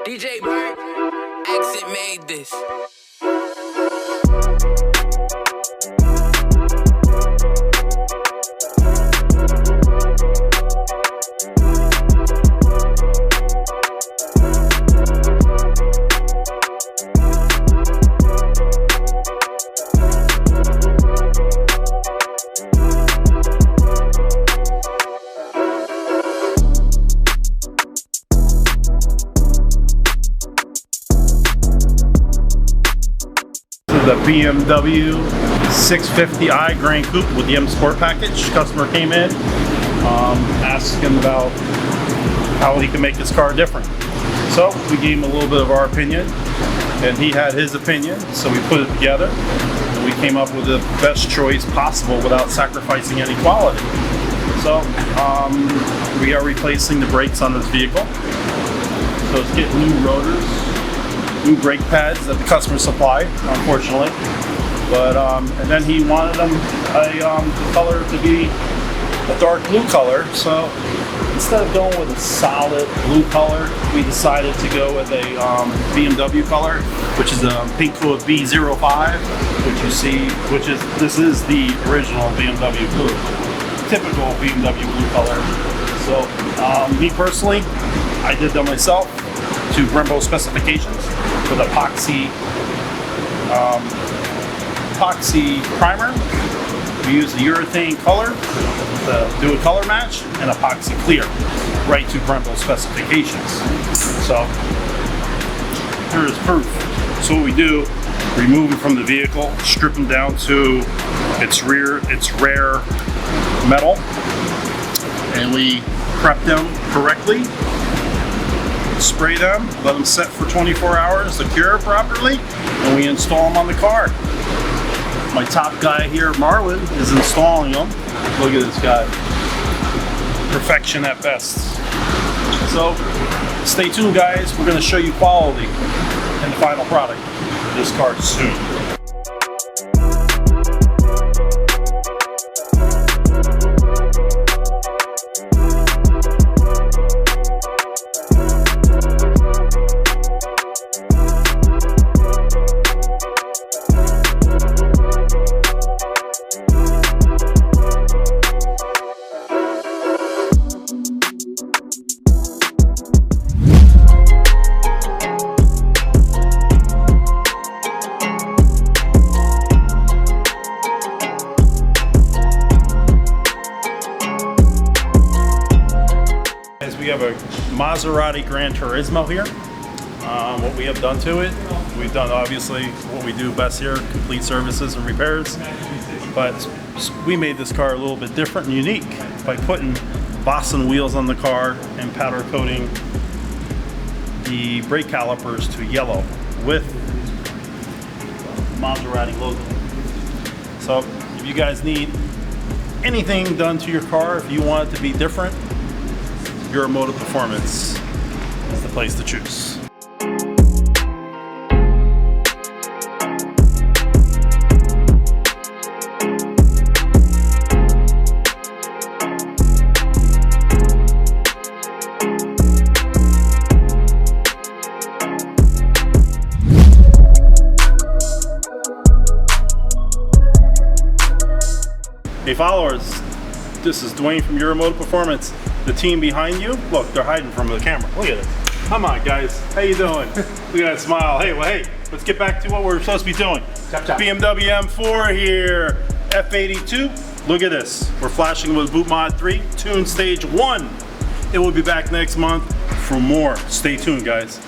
DJ Bird, Exit made this. The BMW 650i Grand Coupe with the M Sport package. Customer came in, asking about how he can make his car different. So we gave him a little bit of our opinion, and he had his opinion, so we put it together, and we came up with the best choice possible without sacrificing any quality. So we are replacing the brakes on this vehicle. So it's getting new rotors, new brake pads that the customer supplied, unfortunately. But and then he wanted them the color to be a dark blue color. So instead of going with a solid blue color, we decided to go with a BMW color, which is a Pink Code B05, which you see, this is the original BMW blue, typical BMW blue color. So me personally, I did them myself to Brembo specifications with epoxy primer. We use the urethane color to do a color match, and epoxy clear right to Brembo specifications. So here is proof. So what we do, remove it from the vehicle, strip them down to its rare metal, and we prep them correctly. Spray them, let them set for 24 hours to cure properly, and we install them on the car. My top guy here, Marlon, is installing them. Look at this guy. Perfection at best. So stay tuned, guys. We're going to show you quality and the final product of this car soon. We have a Maserati GranTurismo here. What we have done to it, we've done obviously what we do best here, complete services and repairs, but we made this car a little bit different and unique by putting Vossen wheels on the car and powder coating the brake calipers to yellow with Maserati logo. So if you guys need anything done to your car, if you want it to be different, Euromotive Performance is the place to choose. Hey followers, this is Dwayne from Euromotive Performance. The team behind you, look, they're hiding from the camera. Look at it. Come on, guys. How you doing? Look at that smile. Hey, well, hey, let's get back to what we're supposed to be doing. Chop, chop. BMW M4 here, F82. Look at this. We're flashing with BootMod3 Tune Stage 1. It will be back next month for more. Stay tuned, guys.